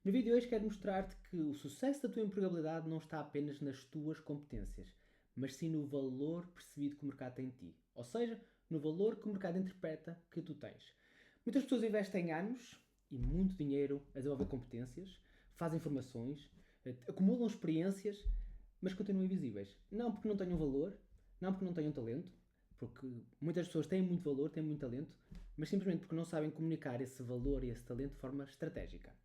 No vídeo de hoje quero mostrar-te que o sucesso da tua empregabilidade não está apenas nas tuas competências, mas sim no valor percebido que o mercado tem em ti. Ou seja, no valor que o mercado interpreta que tu tens. Muitas pessoas investem anos e muito dinheiro a desenvolver competências, fazem formações, acumulam experiências, mas continuam invisíveis. Não porque não tenham valor, não porque não tenham talento, porque muitas pessoas têm muito valor, têm muito talento, mas simplesmente porque não sabem comunicar esse valor e esse talento de forma estratégica.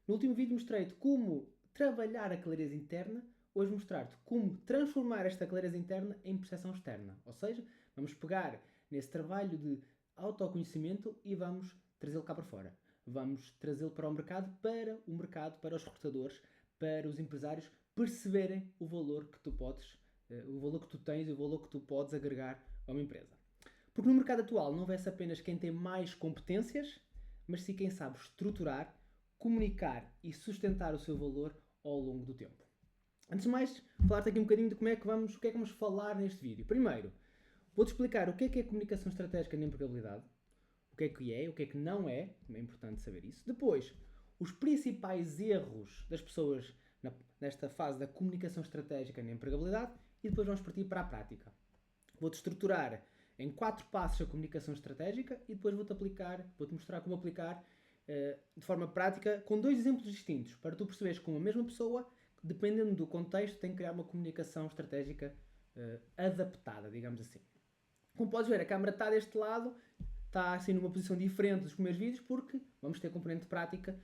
No último vídeo mostrei-te como trabalhar a clareza interna, hoje mostrar-te como transformar esta clareza interna em percepção externa. Ou seja, vamos pegar nesse trabalho de autoconhecimento e vamos trazê-lo cá para fora. Vamos trazê-lo para o mercado, para os recrutadores, para os empresários perceberem o valor que tu podes, o valor que tu tens e o valor que tu podes agregar a uma empresa. Porque no mercado atual não vê-se apenas quem tem mais competências, mas sim quem sabe estruturar, comunicar e sustentar o seu valor ao longo do tempo. Antes de mais, falar-te aqui um bocadinho de o que é que vamos falar neste vídeo. Primeiro, vou-te explicar o que é comunicação estratégica na empregabilidade, o que é que não é importante saber isso. Depois, os principais erros das pessoas nesta fase da comunicação estratégica na empregabilidade e depois vamos partir para a prática. Vou-te estruturar em 4 passos a comunicação estratégica e depois vou-te mostrar como aplicar de forma prática com 2 exemplos distintos, para tu perceberes como a mesma pessoa, dependendo do contexto, tem que criar uma comunicação estratégica adaptada, digamos assim. Como podes ver, a câmera está deste lado, está assim numa posição diferente dos primeiros vídeos, porque vamos ter componente prática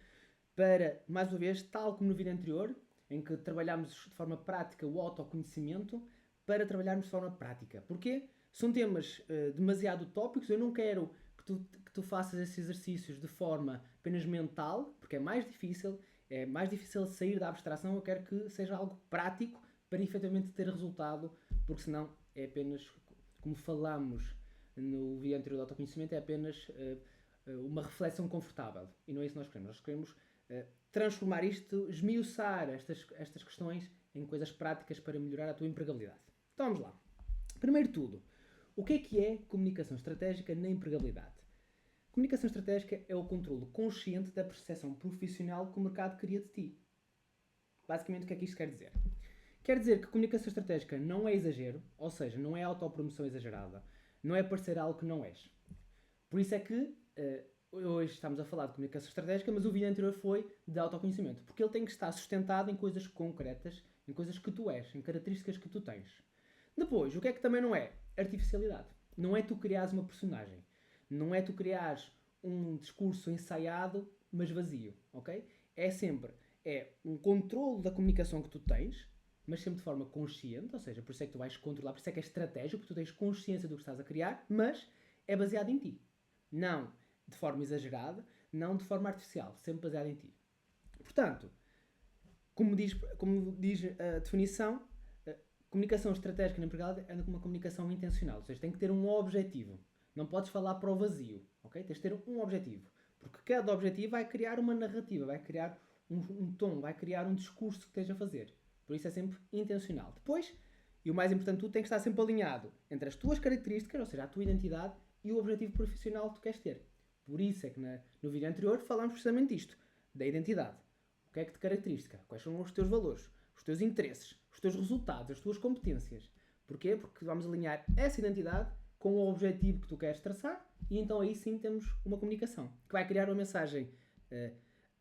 para, mais uma vez, tal como no vídeo anterior, em que trabalhámos de forma prática o autoconhecimento, para trabalharmos de forma prática. Porquê? São temas demasiado utópicos, eu não quero que tu faças esses exercícios de forma apenas mental, porque é mais difícil sair da abstração, eu quero que seja algo prático para efetivamente ter resultado, porque senão é apenas, como falámos no vídeo anterior do autoconhecimento, é apenas uma reflexão confortável. E não é isso que nós queremos. Nós queremos transformar isto, esmiuçar estas questões em coisas práticas para melhorar a tua empregabilidade. Então vamos lá. Primeiro de tudo, o que é comunicação estratégica na empregabilidade? Comunicação estratégica é o controle consciente da percepção profissional que o mercado cria de ti. Basicamente, o que é que isto quer dizer? Quer dizer que comunicação estratégica não é exagero, ou seja, não é autopromoção exagerada, não é parecer algo que não és. Por isso é que hoje estamos a falar de comunicação estratégica, mas o vídeo anterior foi de autoconhecimento, porque ele tem que estar sustentado em coisas concretas, em coisas que tu és, em características que tu tens. Depois, o que é que também não é? Artificialidade. Não é tu criares uma personagem. Não é tu criares um discurso ensaiado, mas vazio, ok? É sempre um controle da comunicação que tu tens, mas sempre de forma consciente, ou seja, por isso é que tu vais controlar, por isso é que é estratégico, porque tu tens consciência do que estás a criar, mas é baseado em ti. Não de forma exagerada, não de forma artificial, sempre baseado em ti. Portanto, como diz a definição, comunicação estratégica na empregada é uma comunicação intencional, ou seja, tem que ter um objetivo. Não podes falar para o vazio, ok? Tens de ter um objetivo. Porque cada objetivo vai criar uma narrativa, vai criar um tom, vai criar um discurso que esteja a fazer. Por isso é sempre intencional. Depois, e o mais importante, tu tens que estar sempre alinhado entre as tuas características, ou seja, a tua identidade e o objetivo profissional que tu queres ter. Por isso é que no vídeo anterior falámos precisamente disto, da identidade. O que é que te caracteriza? Quais são os teus valores, os teus interesses, os teus resultados, as tuas competências. Porquê? Porque vamos alinhar essa identidade com o objetivo que tu queres traçar e então aí sim temos uma comunicação que vai criar uma mensagem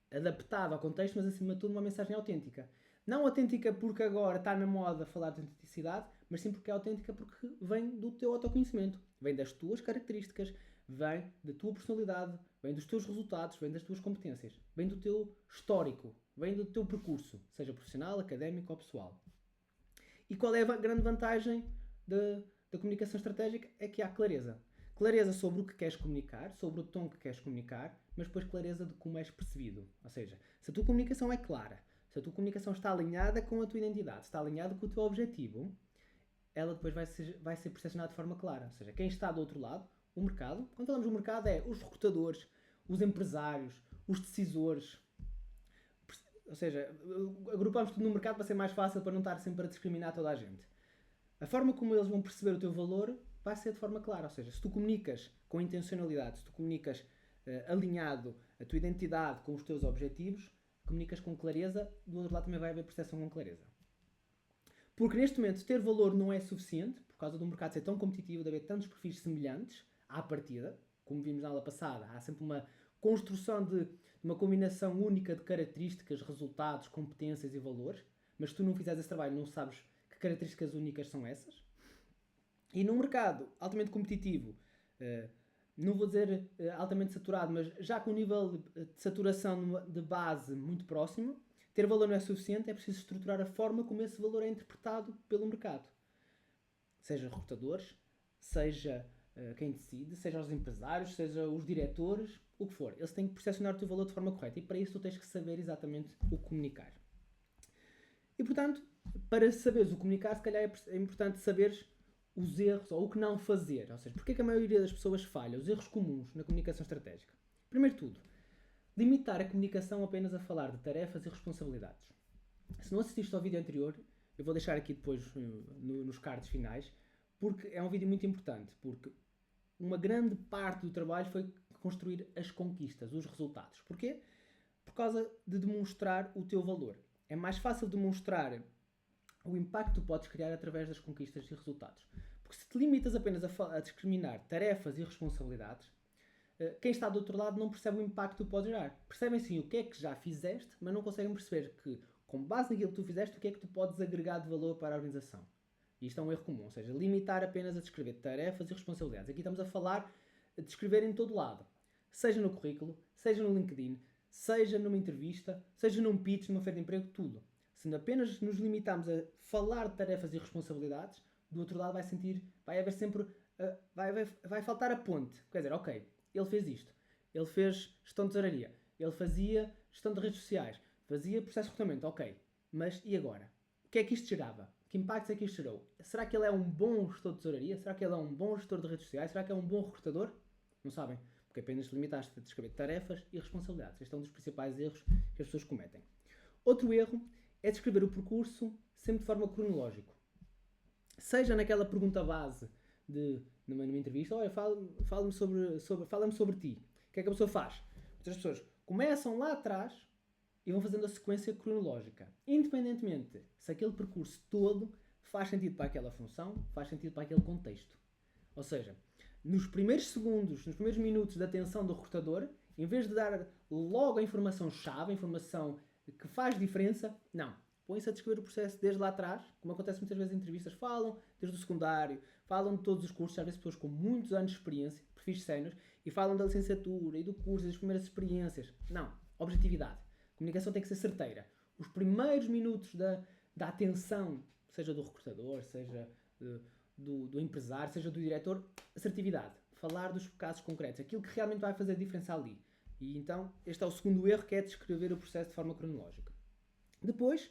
adaptada ao contexto, mas acima de tudo uma mensagem autêntica. Não autêntica porque agora está na moda falar de autenticidade, mas sim porque é autêntica porque vem do teu autoconhecimento, vem das tuas características, vem da tua personalidade, vem dos teus resultados, vem das tuas competências, vem do teu histórico, vem do teu percurso, seja profissional, académico ou pessoal. E qual é a grande vantagem da comunicação estratégica? É que há clareza. Clareza sobre o que queres comunicar, sobre o tom que queres comunicar, mas depois clareza de como és percebido. Ou seja, se a tua comunicação é clara, se a tua comunicação está alinhada com a tua identidade, está alinhada com o teu objetivo, ela depois vai ser percepcionada de forma clara. Ou seja, quem está do outro lado, o mercado, quando falamos do mercado é os recrutadores, os empresários, os decisores. Ou seja, agrupamos tudo no mercado para ser mais fácil, para não estar sempre a discriminar toda a gente. A forma como eles vão perceber o teu valor vai ser de forma clara. Ou seja, se tu comunicas com intencionalidade, se tu comunicas alinhado a tua identidade com os teus objetivos, comunicas com clareza, do outro lado também vai haver percepção com clareza. Porque neste momento ter valor não é suficiente, por causa do mercado ser tão competitivo, de haver tantos perfis semelhantes à partida, como vimos na aula passada, há sempre uma construção de uma combinação única de características, resultados, competências e valores, mas se tu não fizeres esse trabalho não sabes que características únicas são essas. E num mercado altamente competitivo, não vou dizer altamente saturado, mas já com um nível de saturação de base muito próximo, ter valor não é suficiente, é preciso estruturar a forma como esse valor é interpretado pelo mercado. Seja recrutadores, seja quem decide, seja os empresários, seja os diretores, o que for. Eles têm que percepcionar o teu valor de forma correta e para isso tu tens que saber exatamente o que comunicar. E portanto, para saberes o comunicar, se calhar é importante saberes os erros ou o que não fazer. Ou seja, porque é que a maioria das pessoas falha? Os erros comuns na comunicação estratégica. Primeiro de tudo, limitar a comunicação apenas a falar de tarefas e responsabilidades. Se não assististe ao vídeo anterior, eu vou deixar aqui depois nos cards finais, porque é um vídeo muito importante, porque uma grande parte do trabalho foi construir as conquistas, os resultados. Porquê? Por causa de demonstrar o teu valor. É mais fácil demonstrar o impacto que tu podes criar através das conquistas e resultados. Porque se te limitas apenas a discriminar tarefas e responsabilidades, quem está do outro lado não percebe o impacto que tu podes gerar. Percebem sim o que é que já fizeste, mas não conseguem perceber que, com base naquilo que tu fizeste, o que é que tu podes agregar de valor para a organização. E isto é um erro comum, ou seja, limitar apenas a descrever tarefas e responsabilidades. Aqui estamos a falar de descrever em todo lado. Seja no currículo, seja no LinkedIn, seja numa entrevista, seja num pitch, numa feira de emprego, tudo. Se apenas nos limitamos a falar de tarefas e responsabilidades, do outro lado vai haver sempre, vai faltar a ponte. Quer dizer, ok, ele fez isto, ele fez gestão de tesouraria, ele fazia gestão de redes sociais, fazia processo de recrutamento, ok, mas e agora? O que é que isto gerava? Que impactos é que isto gerou? Será que ele é um bom gestor de tesouraria? Será que ele é um bom gestor de redes sociais? Será que é um bom recrutador? Não sabem, porque apenas te limitaste a descrever tarefas e responsabilidades. Este é um dos principais erros que as pessoas cometem. Outro erro é descrever o percurso sempre de forma cronológica. Seja naquela pergunta base numa entrevista, olha, fala-me sobre ti. O que é que a pessoa faz? Muitas pessoas começam lá atrás e vão fazendo a sequência cronológica. Independentemente se aquele percurso todo faz sentido para aquela função, faz sentido para aquele contexto. Ou seja, nos primeiros segundos, nos primeiros minutos da atenção do recrutador, em vez de dar logo a informação-chave, a informação que faz diferença, não. Põe-se a descrever o processo desde lá atrás, como acontece muitas vezes em entrevistas, falam desde o secundário, falam de todos os cursos, às vezes pessoas com muitos anos de experiência, perfis séniores, e falam da licenciatura e do curso, das primeiras experiências. Não. Objetividade. A comunicação tem que ser certeira. Os primeiros minutos da atenção, seja do recrutador, seja do empresário, seja do diretor, assertividade. Falar dos casos concretos, aquilo que realmente vai fazer a diferença ali. E então, este é o segundo erro, que é descrever o processo de forma cronológica. Depois,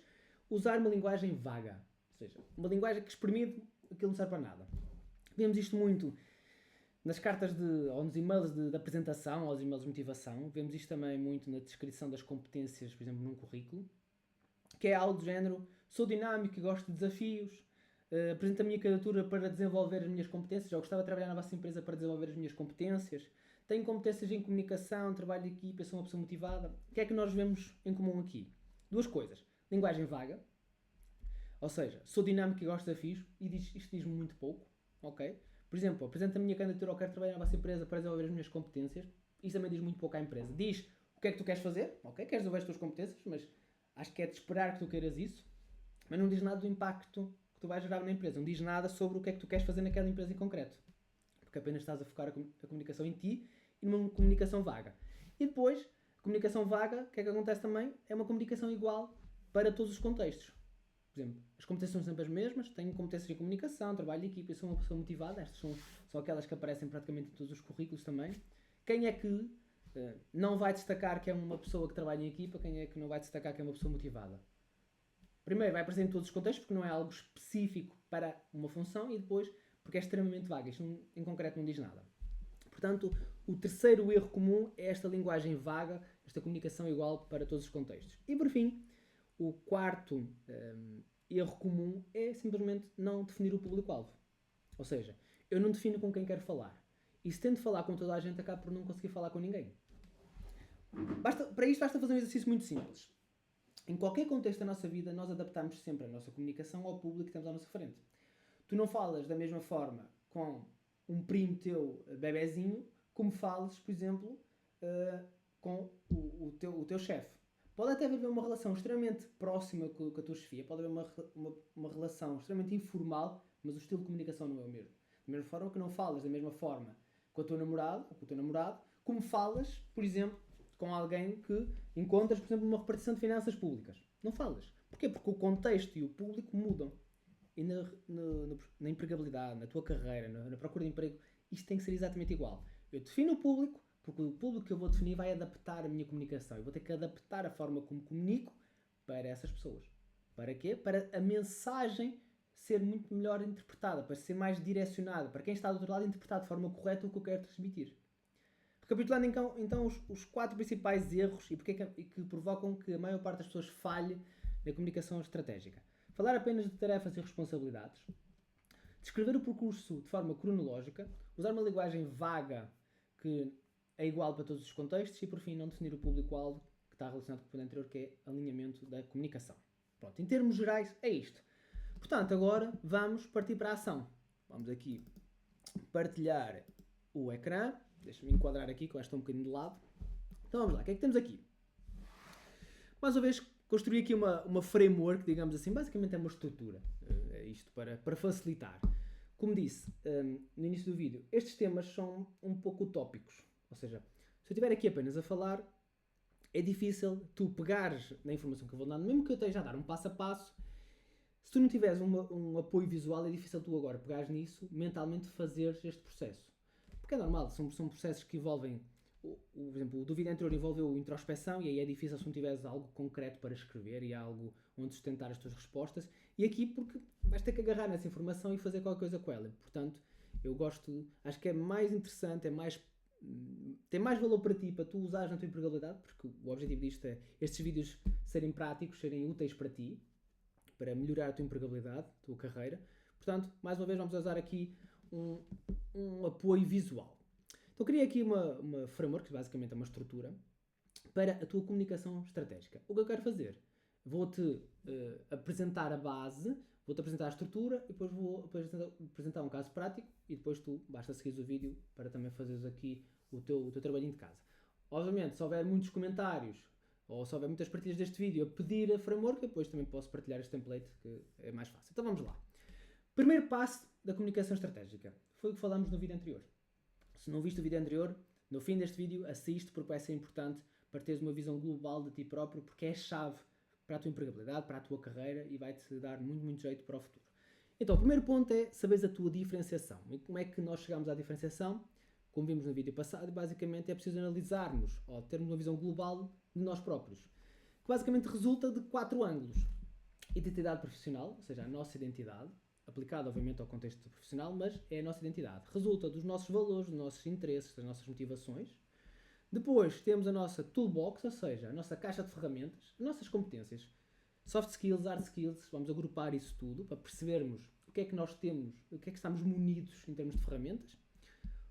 usar uma linguagem vaga. Ou seja, uma linguagem que exprime aquilo não serve para nada. Vemos isto muito nas cartas ou nos e-mails de apresentação, ou nos e-mails de motivação. Vemos isto também muito na descrição das competências, por exemplo, num currículo. Que é algo do género, sou dinâmico e gosto de desafios, apresento a minha candidatura para desenvolver as minhas competências, ou gostava de trabalhar na vossa empresa para desenvolver as minhas competências. Tenho competências em comunicação, trabalho de equipa, sou uma pessoa motivada. O que é que nós vemos em comum aqui? Duas coisas. Linguagem vaga, ou seja, sou dinâmico e gosto de desafios, e isto diz-me muito pouco, ok? Por exemplo, apresento a minha candidatura ou quero trabalhar na vossa empresa para desenvolver as minhas competências. Isto também diz muito pouco à empresa. Diz o que é que tu queres fazer, ok? Queres desenvolver as tuas competências, mas acho que é de esperar que tu queiras isso, mas não diz nada do impacto que tu vais gerar na empresa. Não diz nada sobre o que é que tu queres fazer naquela empresa em concreto. Porque apenas estás a focar a comunicação em ti e numa comunicação vaga. E depois, a comunicação vaga, o que é que acontece também? É uma comunicação igual para todos os contextos. Por exemplo, as competências são sempre as mesmas, tenho competências em comunicação, trabalho de equipa, eu sou uma pessoa motivada, estas são aquelas que aparecem praticamente em todos os currículos também. Quem é que não vai destacar que é uma pessoa que trabalha em equipa, quem é que não vai destacar que é uma pessoa motivada? Primeiro, vai aparecer em todos os contextos, porque não é algo específico para uma função, e depois, porque é extremamente vago, isto em concreto não diz nada. Portanto, o terceiro erro comum é esta linguagem vaga, esta comunicação igual para todos os contextos. E por fim, o quarto erro comum é simplesmente não definir o público-alvo. Ou seja, eu não defino com quem quero falar. E se tento falar com toda a gente, acabo por não conseguir falar com ninguém. Para isto basta fazer um exercício muito simples. Em qualquer contexto da nossa vida, nós adaptamos sempre a nossa comunicação ao público que temos à nossa frente. Tu não falas da mesma forma com um primo teu bebezinho como falas, por exemplo, com o teu chefe. Pode até haver uma relação extremamente próxima com a tua chefia, pode haver uma relação extremamente informal, mas o estilo de comunicação não é o mesmo. Da mesma forma que não falas da mesma forma com a tua namorada ou com o teu namorado, como falas, por exemplo, com alguém que encontras, por exemplo, numa repartição de finanças públicas. Não falas. Porquê? Porque o contexto e o público mudam. E na empregabilidade, na tua carreira, na procura de emprego, isto tem que ser exatamente igual. Eu defino o público, porque o público que eu vou definir vai adaptar a minha comunicação. Eu vou ter que adaptar a forma como comunico para essas pessoas. Para quê? Para a mensagem ser muito melhor interpretada, para ser mais direcionada, para quem está do outro lado interpretar de forma correta o que eu quero transmitir. Recapitulando então os 4 principais erros e que provocam que a maior parte das pessoas falhe na comunicação estratégica. Falar apenas de tarefas e responsabilidades. Descrever o percurso de forma cronológica. Usar uma linguagem vaga que é igual para todos os contextos. E, por fim, não definir o público-alvo que está relacionado com o ponto anterior, que é alinhamento da comunicação. Pronto, em termos gerais, é isto. Portanto, agora vamos partir para a ação. Vamos aqui partilhar o ecrã. Deixa-me enquadrar aqui, que eu acho que estou um bocadinho de lado. Então vamos lá, o que é que temos aqui? Mais uma vez, construí aqui uma framework, digamos assim, basicamente é uma estrutura. É isto para facilitar. Como disse no início do vídeo, estes temas são um pouco utópicos. Ou seja, se eu estiver aqui apenas a falar, é difícil tu pegares na informação que eu vou dar, mesmo que eu esteja a dar um passo a passo, se tu não tiveres um apoio visual, é difícil tu agora pegares nisso, mentalmente fazeres este processo. Porque é normal, são processos que envolvem, por exemplo, o do vídeo anterior envolveu introspeção e aí é difícil se não tiveres algo concreto para escrever e algo onde sustentar as tuas respostas. E aqui porque vais ter que agarrar nessa informação e fazer qualquer coisa com ela. Portanto, eu acho que é mais interessante, tem mais valor para ti, para tu usares na tua empregabilidade, porque o objetivo disto é estes vídeos serem práticos, serem úteis para ti, para melhorar a tua empregabilidade, a tua carreira. Portanto, mais uma vez vamos usar aqui um apoio visual. Então criei aqui uma framework, que basicamente é uma estrutura, para a tua comunicação estratégica. O que eu quero fazer? Vou-te apresentar a base, vou-te apresentar a estrutura e depois vou apresentar um caso prático e depois tu basta seguir o vídeo para também fazeres aqui o teu trabalhinho de casa. Obviamente, se houver muitos comentários ou se houver muitas partilhas deste vídeo a pedir a framework, depois também posso partilhar este template, que é mais fácil. Então vamos lá. Primeiro passo da comunicação estratégica. Foi o que falámos no vídeo anterior. Se não viste o vídeo anterior, no fim deste vídeo assiste, porque vai ser importante para teres uma visão global de ti próprio, porque é a chave para a tua empregabilidade, para a tua carreira e vai-te dar muito, muito jeito para o futuro. Então, o primeiro ponto é saberes a tua diferenciação. E como é que nós chegamos à diferenciação? Como vimos no vídeo passado, basicamente é preciso analisarmos ou termos uma visão global de nós próprios, que basicamente resulta de 4 ângulos. Identidade profissional, ou seja, a nossa identidade, aplicada obviamente ao contexto profissional, mas é a nossa identidade. Resulta dos nossos valores, dos nossos interesses, das nossas motivações. Depois temos a nossa toolbox, ou seja, a nossa caixa de ferramentas, as nossas competências, soft skills, hard skills, vamos agrupar isso tudo para percebermos o que é que nós temos, o que é que estamos munidos em termos de ferramentas.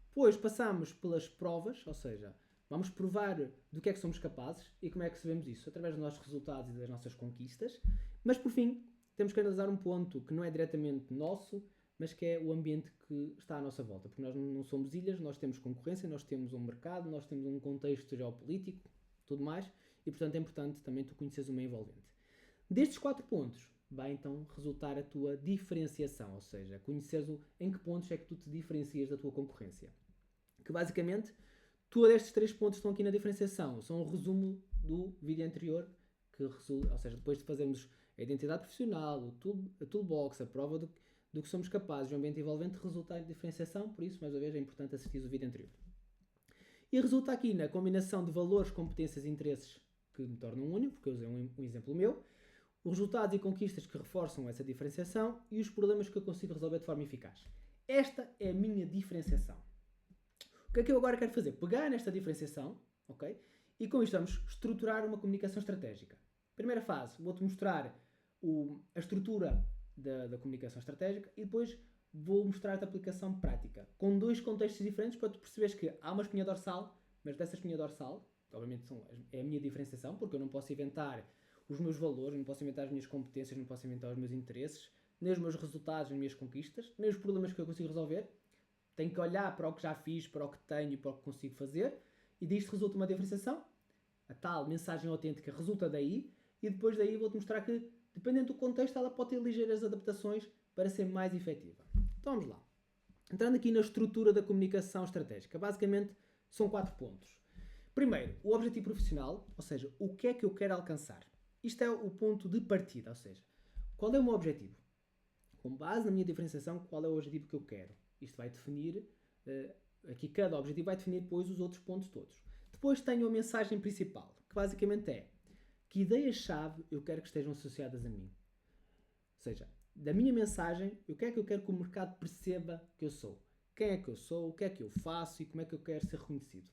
Depois passamos pelas provas, ou seja, vamos provar do que é que somos capazes e como é que sabemos isso, através dos nossos resultados e das nossas conquistas. Mas por fim, temos que analisar um ponto que não é diretamente nosso, mas que é o ambiente que está à nossa volta. Porque nós não somos ilhas, nós temos concorrência, nós temos um mercado, nós temos um contexto geopolítico, tudo mais, e portanto é importante também tu conheceres o meio envolvente. Destes 4 pontos, vai então resultar a tua diferenciação, ou seja, conheceres em que pontos é que tu te diferencias da tua concorrência. Que basicamente, todos estes 3 pontos estão aqui na diferenciação, são um resumo do vídeo anterior, que resulta, ou seja, depois de fazermos a identidade profissional, a toolbox, a prova do que somos capazes, o ambiente envolvente, resulta em diferenciação, por isso, mais uma vez, é importante assistir o vídeo anterior. E resulta aqui na combinação de valores, competências e interesses que me tornam único, porque eu usei um exemplo meu, os resultados e conquistas que reforçam essa diferenciação e os problemas que eu consigo resolver de forma eficaz. Esta é a minha diferenciação. O que é que eu agora quero fazer? Pegar nesta diferenciação, ok? E com isto vamos estruturar uma comunicação estratégica. Primeira fase, vou-te mostrar a estrutura da comunicação estratégica e depois vou mostrar-te a aplicação prática, com 2 contextos diferentes para tu perceberes que há uma espinha dorsal, mas dessa espinha dorsal, obviamente é a minha diferenciação, porque eu não posso inventar os meus valores, não posso inventar as minhas competências, não posso inventar os meus interesses, nem os meus resultados, as minhas conquistas, nem os problemas que eu consigo resolver. Tenho que olhar para o que já fiz, para o que tenho e para o que consigo fazer, e disto resulta uma diferenciação. A tal mensagem autêntica resulta daí, e depois daí vou-te mostrar que, dependendo do contexto, ela pode ter ligeiras adaptações para ser mais efetiva. Então vamos lá. Entrando aqui na estrutura da comunicação estratégica, basicamente são 4 pontos. Primeiro, o objetivo profissional, ou seja, o que é que eu quero alcançar. Isto é o ponto de partida, ou seja, qual é o meu objetivo? Com base na minha diferenciação, qual é o objetivo que eu quero? Isto vai definir, aqui cada objetivo vai definir depois os outros pontos todos. Depois tenho a mensagem principal, que basicamente é que ideias-chave eu quero que estejam associadas a mim. Ou seja, da minha mensagem, o que é que eu quero que o mercado perceba que eu sou? Quem é que eu sou? O que é que eu faço? E como é que eu quero ser reconhecido?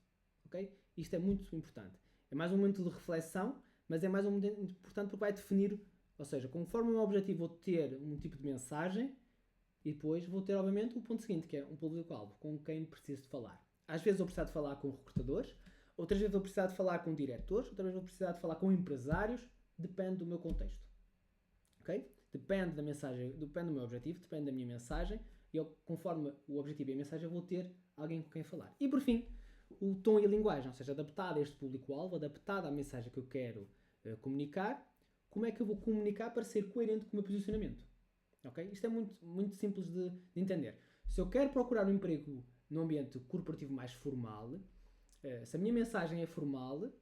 Okay? Isto é muito importante. É mais um momento de reflexão, mas é mais um momento importante porque vai definir, ou seja, conforme o meu objetivo vou ter um tipo de mensagem e depois vou ter, obviamente, o ponto seguinte, que é um público-alvo, com quem preciso de falar. Às vezes vou precisar de falar com recrutadores, outras vezes vou precisar de falar com diretores, outras vezes vou precisar de falar com empresários, depende do meu contexto. Ok? Depende da mensagem, depende do meu objetivo, depende da minha mensagem, e eu, conforme o objetivo e a mensagem, eu vou ter alguém com quem falar. E por fim, o tom e a linguagem, ou seja, adaptado a este público-alvo, adaptado à mensagem que eu quero comunicar, como é que eu vou comunicar para ser coerente com o meu posicionamento? Okay? Isto é muito simples de entender. Se eu quero procurar um emprego num ambiente corporativo mais formal, se a minha mensagem é formal,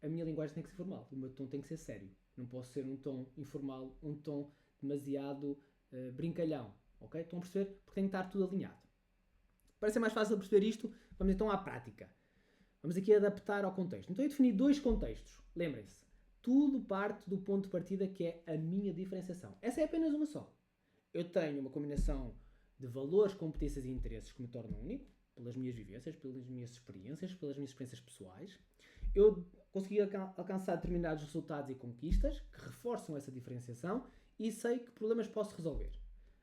a minha linguagem tem que ser formal, o meu tom tem que ser sério. Não posso ser um tom informal, um tom demasiado brincalhão. Okay? Estão a perceber? Porque tem que estar tudo alinhado. Para ser mais fácil de perceber isto, vamos então à prática. Vamos aqui adaptar ao contexto. Então eu defini 2 contextos. Lembrem-se, tudo parte do ponto de partida que é a minha diferenciação. Essa é apenas uma só. Eu tenho uma combinação de valores, competências e interesses que me tornam único, pelas minhas vivências, pelas minhas experiências pessoais. Eu consegui alcançar determinados resultados e conquistas que reforçam essa diferenciação e sei que problemas posso resolver.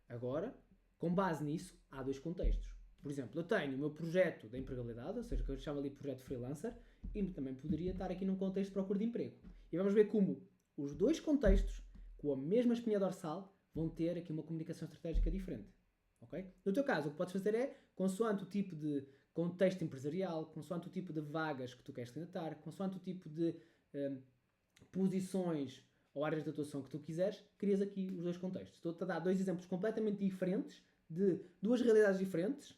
Agora, com base nisso, há 2 contextos. Por exemplo, eu tenho o meu projeto da empregabilidade, ou seja, que eu chamo ali de projeto freelancer, e também poderia estar aqui num contexto de procura de emprego. E vamos ver como os 2 contextos, com a mesma espinha dorsal, vão ter aqui uma comunicação estratégica diferente. Okay? No teu caso, o que podes fazer é, consoante o tipo de contexto empresarial, consoante o tipo de vagas que tu queres candidatar, consoante o tipo de posições ou áreas de atuação que tu quiseres, crias aqui os 2 contextos. Estou-te a dar 2 exemplos completamente diferentes, de 2 realidades diferentes.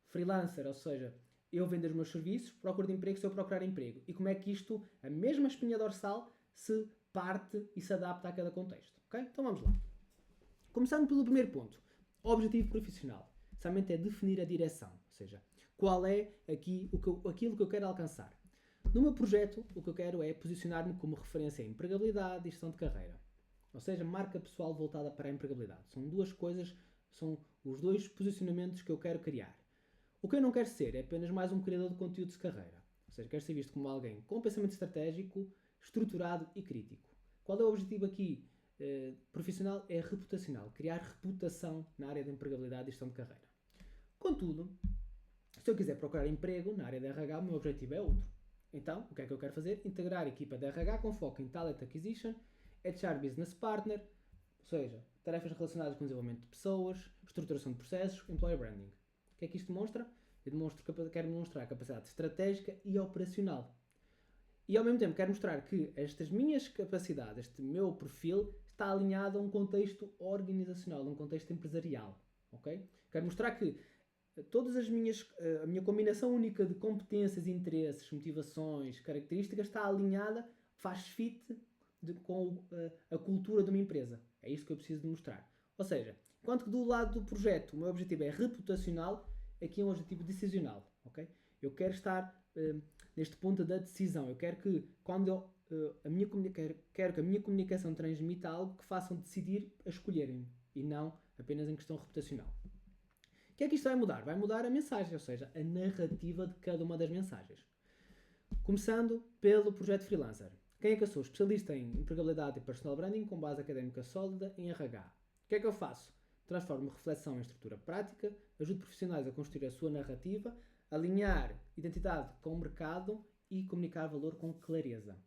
Freelancer, ou seja, eu vender os meus serviços, procuro de emprego se eu procurar emprego. E como é que isto, a mesma espinha dorsal, se parte e se adapta a cada contexto. Okay? Então vamos lá. Começando pelo primeiro ponto. Objetivo profissional. Somente é definir a direção. Ou seja, qual é aqui aquilo que eu quero alcançar. No meu projeto, o que eu quero é posicionar-me como referência em empregabilidade e gestão de carreira. Ou seja, marca pessoal voltada para a empregabilidade. São 2 coisas, são os 2 posicionamentos que eu quero criar. O que eu não quero ser é apenas mais um criador de conteúdo de carreira. Ou seja, quero ser visto como alguém com pensamento estratégico, estruturado e crítico. Qual é o objetivo aqui profissional? É reputacional. Criar reputação na área de empregabilidade e gestão de carreira. Contudo, se eu quiser procurar emprego na área de RH, o meu objetivo é outro. Então, o que é que eu quero fazer? Integrar a equipa de RH com foco em Talent Acquisition, HR Business Partner, ou seja, tarefas relacionadas com desenvolvimento de pessoas, estruturação de processos, Employer Branding. O que é que isto demonstra? Quero demonstrar capacidade estratégica e operacional. E ao mesmo tempo quero mostrar que estas minhas capacidades, este meu perfil, está alinhado a um contexto organizacional, a um contexto empresarial. Okay? Quero mostrar que a minha combinação única de competências, interesses, motivações, características está alinhada, faz fit com a cultura de uma empresa. É isto que eu preciso demonstrar. Ou seja, enquanto que do lado do projeto o meu objetivo é reputacional, aqui é um objetivo decisional. Okay? Eu quero estar neste ponto da decisão. Eu quero que quero que a minha comunicação transmita algo que façam decidir a escolherem e não apenas em questão reputacional. O que é que isto vai mudar? Vai mudar a mensagem, ou seja, a narrativa de cada uma das mensagens. Começando pelo projeto freelancer. Quem é que eu sou? Especialista em empregabilidade e personal branding com base académica sólida em RH. O que é que eu faço? Transformo reflexão em estrutura prática, ajudo profissionais a construir a sua narrativa, alinhar identidade com o mercado e comunicar valor com clareza.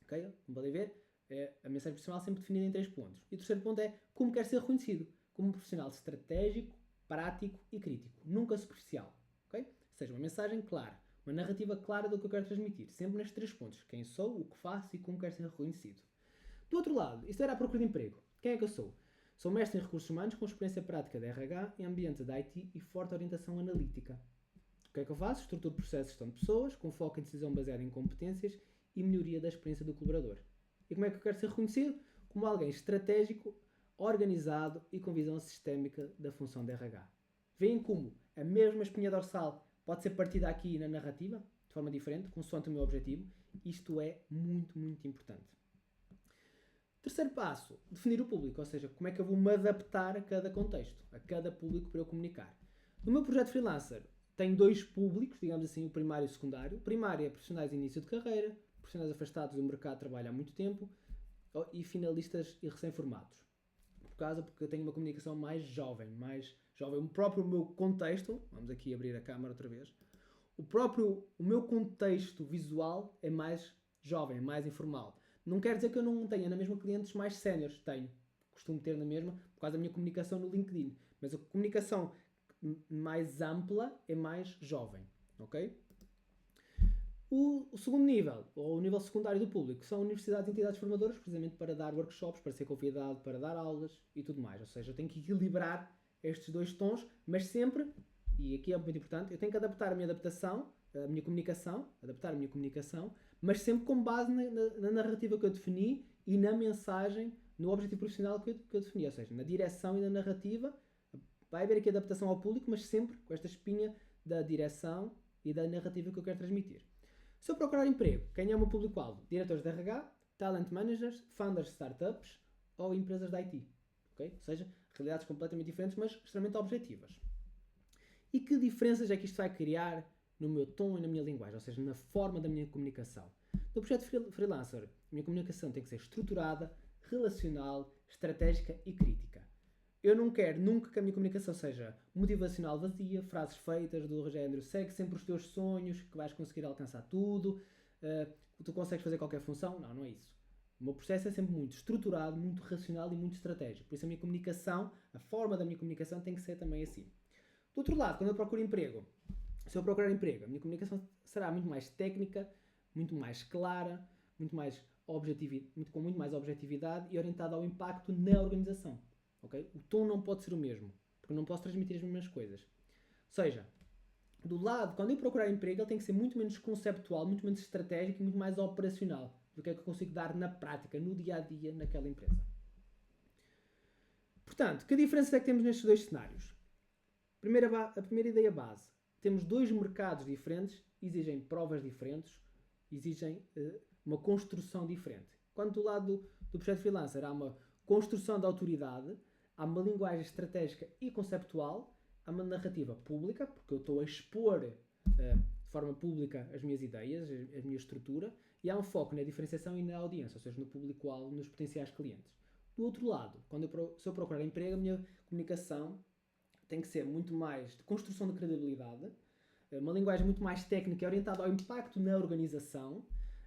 Ok? Como podem ver, É a mensagem profissional sempre definida em 3 pontos. E o terceiro ponto é como quer ser reconhecido. Como um profissional estratégico, prático e crítico. Nunca superficial. Okay? Ou seja, uma mensagem clara. Uma narrativa clara do que eu quero transmitir. Sempre nestes 3 pontos. Quem sou, o que faço e como quero ser reconhecido. Do outro lado, isto era a procura de emprego. Quem é que eu sou? Sou mestre em recursos humanos com experiência prática de RH em ambiente de IT e forte orientação analítica. O que é que eu faço? Estruturo processos de gestão de pessoas, com foco em decisão baseada em competências e melhoria da experiência do colaborador. E como é que eu quero ser reconhecido? Como alguém estratégico, organizado e com visão sistémica da função de RH. Veem como a mesma espinha dorsal pode ser partida aqui na narrativa, de forma diferente, consoante o meu objetivo. Isto é muito, muito importante. Terceiro passo, definir o público, ou seja, como é que eu vou me adaptar a cada contexto, a cada público para eu comunicar. No meu projeto freelancer, tenho 2 públicos, digamos assim, o primário e o secundário. O primário é profissionais de início de carreira, profissionais afastados do mercado de trabalho há muito tempo e finalistas e recém-formados. Porque eu tenho uma comunicação mais jovem. O próprio meu contexto, vamos aqui abrir a câmara outra vez, o meu contexto visual é mais jovem, é mais informal. Não quer dizer que eu não tenha na mesma clientes mais séniores, costumo ter na mesma, por causa da minha comunicação no LinkedIn. Mas a comunicação mais ampla é mais jovem, ok? O segundo nível, ou o nível secundário do público, são universidades e entidades formadoras, precisamente para dar workshops, para ser convidado, para dar aulas e tudo mais. Ou seja, eu tenho que equilibrar estes 2 tons, mas sempre, e aqui é muito importante, eu tenho que adaptar a minha comunicação, mas sempre com base na narrativa que eu defini e na mensagem, no objetivo profissional que eu defini. Ou seja, na direção e na narrativa, vai haver aqui adaptação ao público, mas sempre com esta espinha da direção e da narrativa que eu quero transmitir. Se eu procurar emprego, quem é o meu público-alvo? Diretores de RH, talent managers, founders de startups ou empresas de IT. Okay? Ou seja, realidades completamente diferentes, mas extremamente objetivas. E que diferenças é que isto vai criar no meu tom e na minha linguagem, ou seja, na forma da minha comunicação? No projeto freelancer, a minha comunicação tem que ser estruturada, relacional, estratégica e crítica. Eu não quero nunca que a minha comunicação seja motivacional vazia, frases feitas do género segue sempre os teus sonhos, que vais conseguir alcançar tudo, tu consegues fazer qualquer função. Não, não é isso. O meu processo é sempre muito estruturado, muito racional e muito estratégico. Por isso a minha comunicação, a forma da minha comunicação tem que ser também assim. Do outro lado, quando eu procuro emprego, se eu procurar emprego, a minha comunicação será muito mais técnica, muito mais clara, com muito mais objetividade e orientada ao impacto na organização. Okay? O tom não pode ser o mesmo, porque eu não posso transmitir as mesmas coisas. Ou seja, do lado, quando eu procurar emprego, ele tem que ser muito menos conceptual, muito menos estratégico e muito mais operacional do que é que eu consigo dar na prática, no dia a dia, naquela empresa. Portanto, que diferença é que temos nestes 2 cenários? A primeira ideia base. Temos 2 mercados diferentes, exigem provas diferentes, exigem uma construção diferente. Quando do lado do projeto freelancer há uma construção da autoridade, há uma linguagem estratégica e conceptual, há uma narrativa pública, porque eu estou a expor de forma pública as minhas ideias, a minha estrutura, e há um foco na diferenciação e na audiência, ou seja, no público-alvo, nos potenciais clientes. Do outro lado, se eu procurar emprego, a minha comunicação tem que ser muito mais de construção de credibilidade, uma linguagem muito mais técnica orientada ao impacto na organização.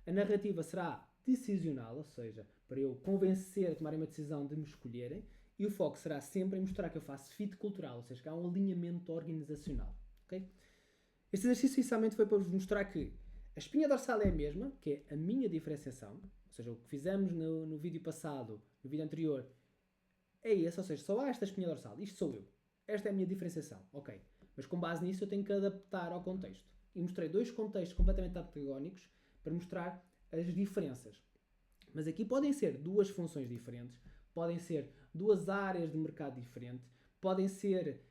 A narrativa será decisional, ou seja, para eu convencer a tomarem uma decisão de me escolherem, e o foco será sempre em mostrar que eu faço fit cultural, ou seja, que há um alinhamento organizacional. Okay? Este exercício inicialmente foi para vos mostrar que a espinha dorsal é a mesma, que é a minha diferenciação, ou seja, o que fizemos no vídeo passado, no vídeo anterior, é esse, ou seja, só há esta espinha dorsal, isto sou eu. Esta é a minha diferenciação, ok. Mas com base nisso eu tenho que adaptar ao contexto. E mostrei 2 contextos completamente antagónicos para mostrar as diferenças. Mas aqui podem ser 2 funções diferentes, podem ser 2 áreas de mercado diferentes, podem ser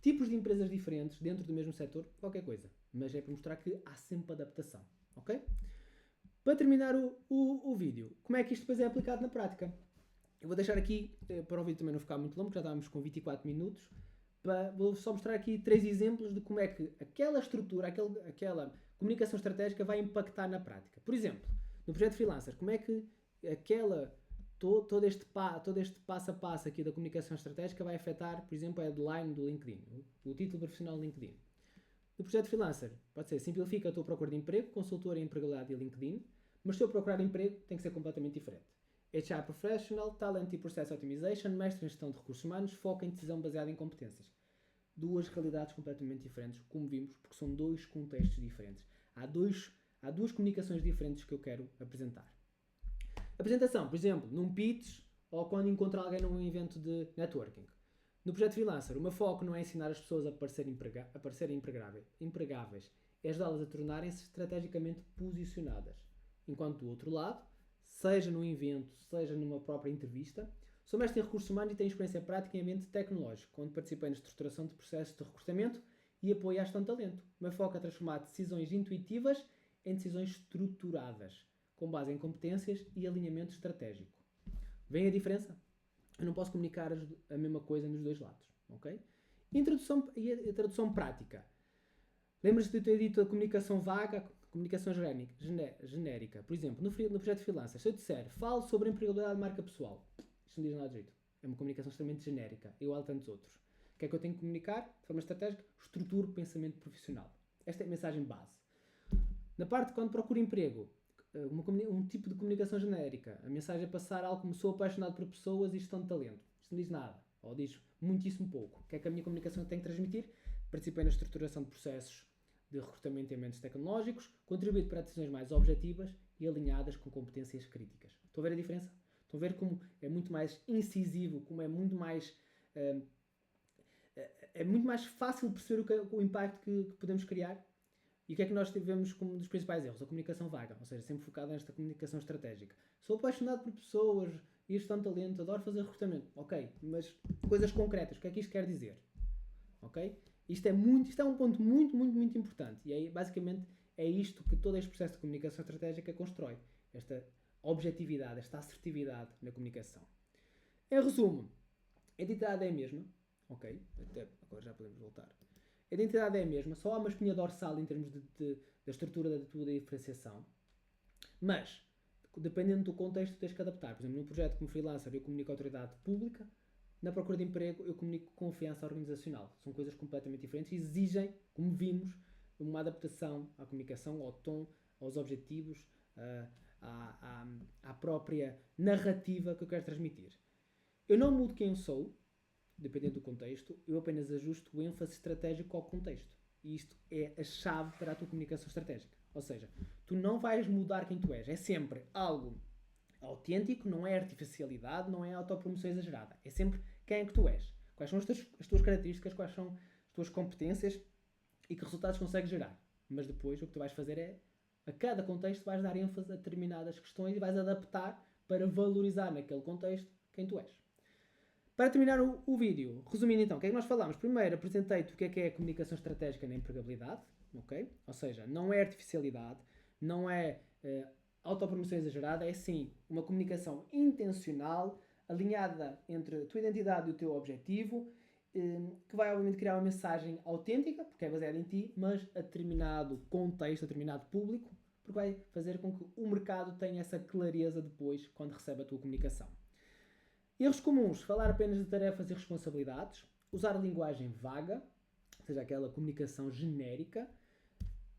tipos de empresas diferentes dentro do mesmo setor, qualquer coisa. Mas é para mostrar que há sempre adaptação, ok? Para terminar o vídeo, como é que isto depois é aplicado na prática? Eu vou deixar aqui, para o vídeo também não ficar muito longo, já estávamos com 24 minutos, vou só mostrar aqui 3 exemplos de como é que aquela estrutura, aquela comunicação estratégica vai impactar na prática. Por exemplo, no projeto freelancer, como é que todo este passo a passo aqui da comunicação estratégica vai afetar, por exemplo, a headline do LinkedIn, o título profissional do LinkedIn. No projeto freelancer, pode ser simplifica a tua procura de emprego, consultor em empregabilidade e LinkedIn, mas se eu procurar emprego tem que ser completamente diferente. HR Professional, Talent e Process Optimization, mestre em gestão de recursos humanos, foca em decisão baseada em competências. Duas realidades completamente diferentes, como vimos, porque são dois contextos diferentes. Há duas comunicações diferentes que eu quero apresentar. Apresentação, por exemplo, num pitch ou quando encontro alguém num evento de networking. No projeto freelancer, o meu foco não é ensinar as pessoas a parecerem empregáveis, é ajudá-las a tornarem-se estrategicamente posicionadas. Enquanto do outro lado, seja num evento, seja numa própria entrevista, sou mestre em recursos humanos e tenho experiência prática em ambiente tecnológico, onde participei na estruturação de processos de recrutamento e apoio à gestão de talento. O meu foco é transformar decisões intuitivas em decisões estruturadas, com base em competências e alinhamento estratégico. Vem a diferença? Eu não posso comunicar a mesma coisa nos dois lados, ok? Introdução e a tradução prática. Lembras-te de ter dito a comunicação vaga, comunicação genérica. Por exemplo, no projeto freelancer, se eu disser, falo sobre a empregabilidade de marca pessoal, isto não diz nada de jeito. É uma comunicação extremamente genérica, igual a tantos outros. O que é que eu tenho que comunicar? De forma estratégica, estruturo o pensamento profissional. Esta é a mensagem base. Na parte quando procuro emprego, um tipo de comunicação genérica. A mensagem é passar algo como sou apaixonado por pessoas e gestão de talento. Isto não diz nada, ou diz muitíssimo pouco. O que é que a minha comunicação tem que transmitir? Participei na estruturação de processos de recrutamento em ambientes tecnológicos, contribuído para decisões mais objetivas e alinhadas com competências críticas. Estão a ver a diferença? Estão a ver como é muito mais incisivo, como é muito mais fácil perceber o impacto que podemos criar? E o que é que nós tivemos como um dos principais erros? A comunicação vaga, ou seja, sempre focada nesta comunicação estratégica. Sou apaixonado por pessoas e gestão de talento, adoro fazer recrutamento. Ok, mas coisas concretas, o que é que isto quer dizer? Ok? Isto é um ponto muito importante. E aí, basicamente, é isto que todo este processo de comunicação estratégica constrói. Esta objetividade, esta assertividade na comunicação. Em resumo, a identidade é a mesma. Ok? Até agora já podemos voltar. A identidade é a mesma, só há uma espinha dorsal em termos da estrutura da tua diferenciação. Mas, dependendo do contexto, tens que adaptar. Por exemplo, num projeto como freelancer eu comunico a autoridade pública, na procura de emprego eu comunico confiança organizacional. São coisas completamente diferentes e exigem, como vimos, uma adaptação à comunicação, ao tom, aos objetivos, à própria narrativa que eu quero transmitir. Eu não mudo quem eu sou, dependendo do contexto, eu apenas ajusto o ênfase estratégico ao contexto. E isto é a chave para a tua comunicação estratégica. Ou seja, tu não vais mudar quem tu és. É sempre algo autêntico, não é artificialidade, não é autopromoção exagerada. É sempre quem é que tu és. Quais são as tuas características, quais são as tuas competências e que resultados consegues gerar. Mas depois o que tu vais fazer é, a cada contexto, vais dar ênfase a determinadas questões e vais adaptar para valorizar naquele contexto quem tu és. Para terminar o vídeo, resumindo então, o que é que nós falámos? Primeiro, apresentei-te o que é a comunicação estratégica na empregabilidade, ok? Ou seja, não é artificialidade, não é autopromoção exagerada, é sim uma comunicação intencional, alinhada entre a tua identidade e o teu objetivo, que vai obviamente criar uma mensagem autêntica, porque é baseada em ti, mas a determinado contexto, a determinado público, porque vai fazer com que o mercado tenha essa clareza depois quando recebe a tua comunicação. Erros comuns: falar apenas de tarefas e responsabilidades, usar linguagem vaga, ou seja, aquela comunicação genérica,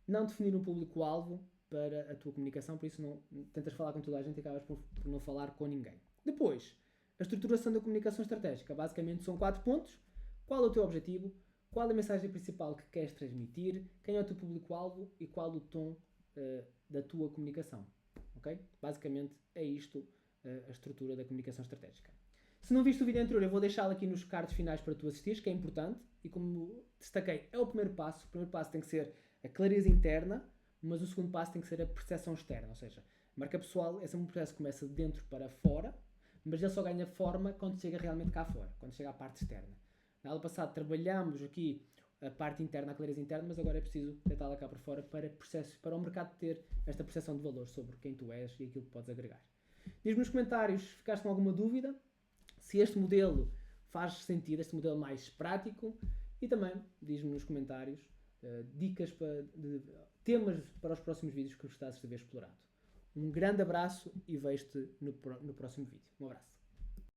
não definir um público-alvo para a tua comunicação, por isso não tentas falar com toda a gente e acabas por não falar com ninguém. Depois, a estruturação da comunicação estratégica. Basicamente são 4 pontos. Qual é o teu objetivo? Qual é a mensagem principal que queres transmitir? Quem é o teu público-alvo? E qual o tom da tua comunicação? Okay? Basicamente é isto a estrutura da comunicação estratégica. Se não viste o vídeo anterior, eu vou deixá-lo aqui nos cards finais para tu assistires, que é importante. E como destaquei, é o primeiro passo. O primeiro passo tem que ser a clareza interna, mas o segundo passo tem que ser a percepção externa. Ou seja, a marca pessoal é sempre um processo que começa de dentro para fora, mas ele só ganha forma quando chega realmente cá fora, quando chega à parte externa. Na aula passada trabalhámos aqui a parte interna, a clareza interna, mas agora é preciso deitá-la cá para fora para o mercado ter esta percepção de valor sobre quem tu és e aquilo que podes agregar. Diz-me nos comentários se ficaste com alguma dúvida, se este modelo faz sentido, este modelo mais prático, e também diz-me nos comentários dicas de temas para os próximos vídeos que gostasses de ver explorado. Um grande abraço e vejo-te no próximo vídeo. Um abraço.